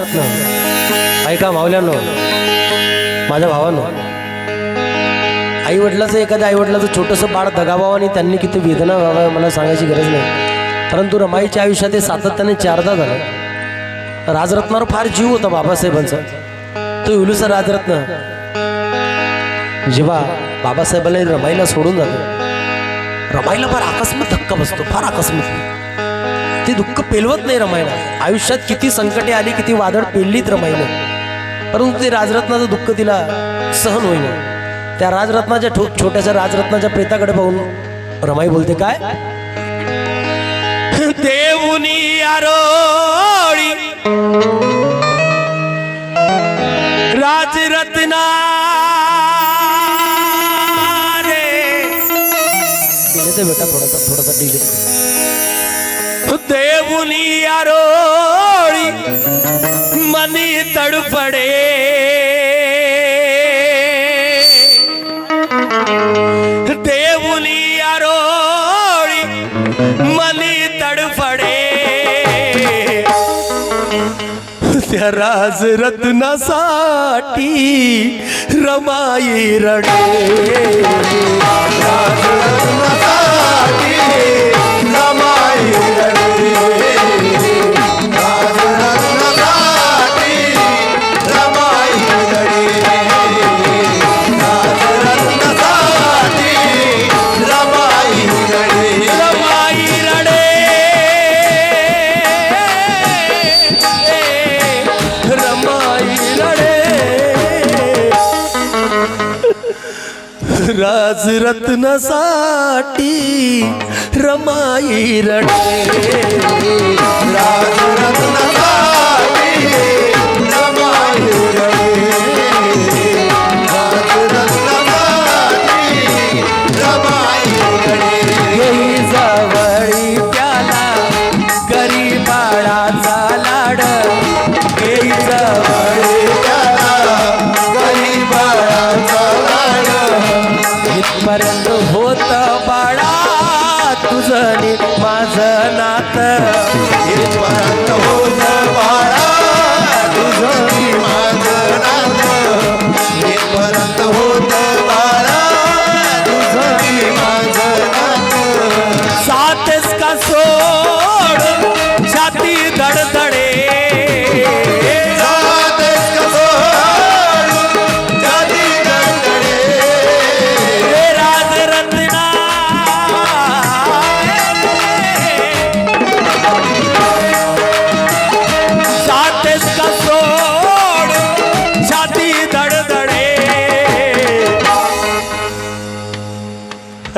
राजरत्न ऐका मावल्यानो, माझ्या भावानो, आई वडिलाचं एखाद्या आई वडिलाचं छोटंसं बाळ दगावावं आणि त्यांनी किती वेदना व्हाव्या मला सांगायची गरज नाही, परंतु रमाईच्या आयुष्यात हे सातत्याने चारदा झालं. राजरत्नावर फार जीव होता बाबासाहेबांचा. तो इवलूसा राजरत्न जेव्हा बाबासाहेबांना रमाईला सोडून जातो, रमाईला फार अकस्मात धक्का बसतो, फार अकस्मात. ते दुःख पेलवत नाही रमाईला. आयुष्यात किती संकटे आली, किती वादळ पेललीत रमाईने, परंतु ते राजरत्नाचं दुःख तिला सहन होईना. त्या राजरत्नाच्या छोट्याशा राजरत्नाच्या प्रेताकडे पाहून रमाई बोलते काय, देऊनी आरोळी राजरत्ना रे, दिले ते बेटा थोडासा दिले. देऊनी आरोळी मनी तडफडे, देऊनी आरोळी मनी तडफडे, त्या राजरत्नासाठी रमाई रडे, राजरत्नासाठी रमाई रडे, राजरत्नासाठी रमाई रडे, राजरत्नासाठी रमाई रडे, रमाई रडे, रमाई रडे. राजरत्नासाठी रमाई रडे, राजरत्नासाठी रमाई रडे, राजरत्नासाठी रमाई रडे. येई जवळी त्याला गरीबाळाचा लाड, येई जवळी त्याला गरीबाळाचा लाड, इथपर्यंत होत बाळा तुझं नी माझं नात, इथपर्यंत होत बाळा तुझं नी माझं नात, इथपर्यंत होत बाळा तुझं नी माझं नात. साथच का सोड छाती धडधडे,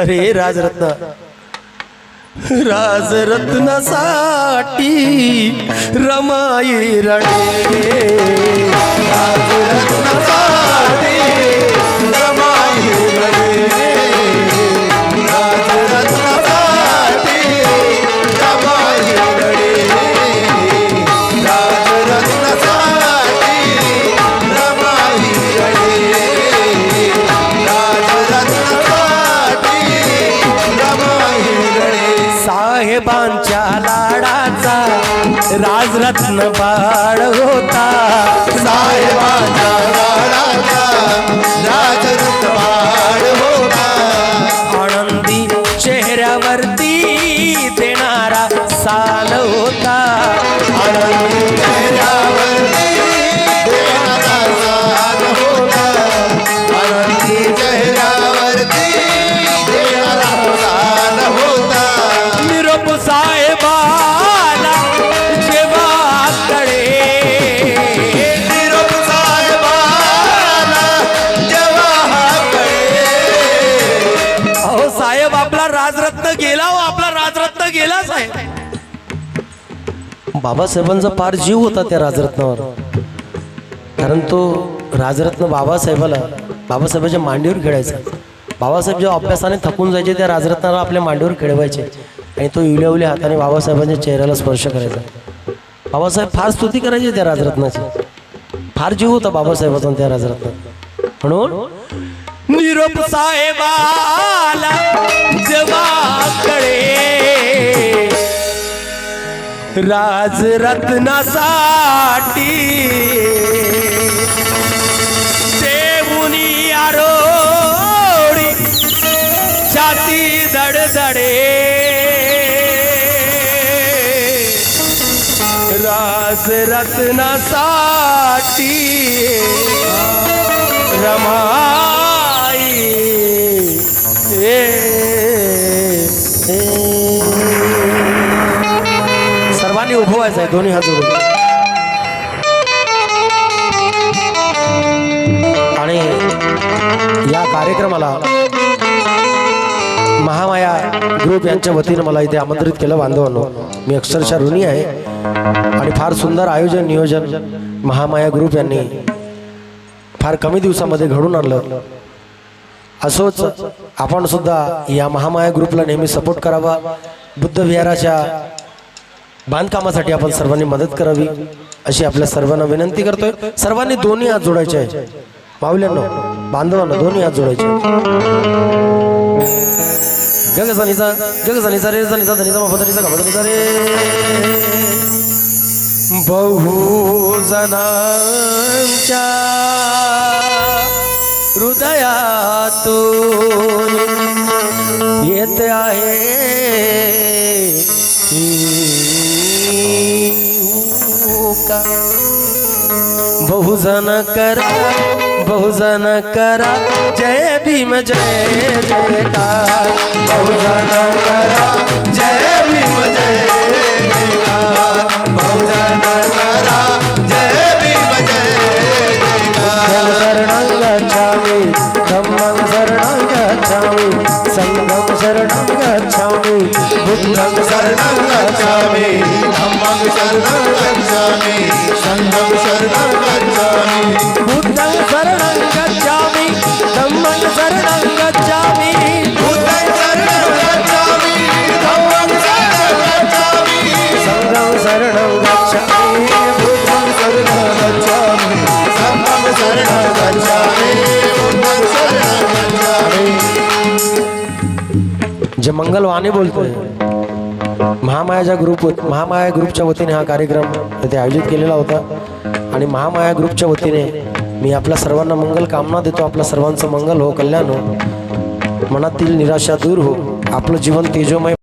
अरे राजरत्न, राजरत्नासाठी रमाई रडे, राजरत्नासाठी रमाई रडे, राजरत्नासाठी रमाई रडे, राजरत्नासाठी रमाई रडे, राजरत्नासाठी साहेबांच्या लाडाचा राजरत्न बाळ होता, साहेबांच्या लाडाचा राजरत्न बाळ होता. आनंदी चेहऱ्यावरती देणारा साल होता, आनंदी चेहऱ्यावरती देणारा साल होता, आनंदी चेहऱ्यावरती देणारा साल होता. निरोप साहेबाला जेव्हा कडे, निरोप साहेबाला जेव्हा कडे. अहो साहेब, आपला राजरत्न गेला, हो आपला राजरत्न गेला साहेब. बाबासाहेबांचा फार जीव होता त्या राजरत्नावर, कारण तो राजरत्न बाबासाहेबाच्या मांडीवर खेळायचा. बाबासाहेब जेव्हा अभ्यासाने थकून जायचे त्या राजरत्नाला आपल्या मांडीवर खेळवायचे आणि तो इवल्या हाताने बाबासाहेबांच्या चेहऱ्याला स्पर्श करायचा. बाबासाहेब फार स्तुती करायचे त्या राजरत्नाची, फार जीव होता बाबासाहेबाचा त्या राजरत्नात. म्हणून निरोप साहेबाला जेव्हा कळे राजरत्नासाठी रत्नासाठी रमाई सर्वांनी उभं व्हायचं आहे दोन्ही हात जोडून. आणि या कार्यक्रमाला महामाया ग्रुप यांच्या वतीनं मला इथे आमंत्रित केलं. बांधवांनो, मी अक्षरशः ऋणी आहे. आणि फार सुंदर आयोजन नियोजन महामाया ग्रुप यांनी फार कमी दिवसामध्ये घडून आणलं. असोच आपण सुद्धा या महामाया ग्रुपला नेहमी सपोर्ट करावा. बुद्ध विहाराच्या बांधकामासाठी आपण सर्वांनी मदत करावी अशी आपल्या सर्वांना विनंती करतोय. सर्वांनी दोन्ही हात जोडायचे आहे. माऊल्यांनो, बांधवांना दोन्ही हात जोडायचे. गगसनीचा गगसनीचा रे सनीचा धनीचा मफतनीचा गमतनीचा रे. बहुजनांच्या हृदयातून येत आहे का. बहुजन करा बहुजन करा जय भीम जय जयकार. बहुजन करा जय भीम जय जयकार. बहुजन करा जय भीम जय जयकार. शरणं गच्छामि धम्मं शरणं गच्छामि संघं शरणं गच्छामि बुद्धं शरणं गच्छामि धम्मं शरणं गच्छामि संघं शरणं गच्छामि बुद्धं शरणं गच्छामि धम्मं शरणं गच्छामि बुद्धं शरणं गच्छामि धम्मं शरणं गच्छामि संघं शरणं गच्छामि बुद्धं शरणं गच्छामि संघं शरणं गच्छामि बुद्धं शरणं गच्छामि. जे मंगलवाणी बोलतोय, महामाया ग्रुपच्या वतीने हा कार्यक्रम इथे आयोजित केलेला होता. आणि महामाया ग्रुपच्या वतीने मी आपल्या सर्वांना मंगल कामना देतो. आपल्या सर्वांचं मंगल हो, कल्याण हो, मनातील निराशा दूर हो, आपलं जीवन तेजोमय